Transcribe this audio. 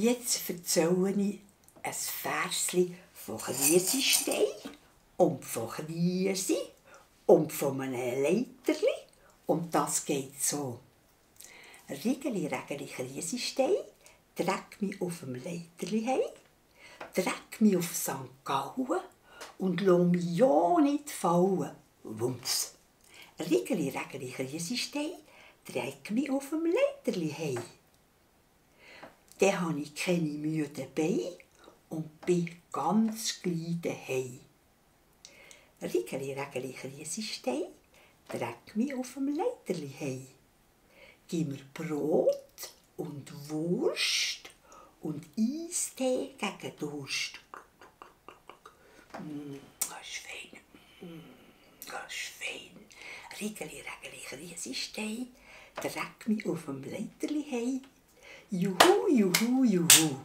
Jetzt erzähle ich ein Versli von Kriesestein und von Kriesi und von einem Leiterli. Und das geht so. Rigeli, Rägeli, Kriesestein, träg mich auf dem Leiterli heim, träg mich auf St. Gallen und lass mich ja nicht fallen. Wumms. Rigeli, Rägeli, Kriesestein, träg mich auf dem Leiterli heim. Dann habe ich keine müden Beine und bin ganz gleich daheim. Rigeli, Rägeli, Kriesestein, träg mich auf dem Leiterli heim. Gib mir Brot und Wurst und Eistee gegen Durst. Das ist fein. Das ist fein. Rigeli, Rägeli, Kriesestein, träg mich auf dem Leiterli heim. Juhu, juhu, juhu.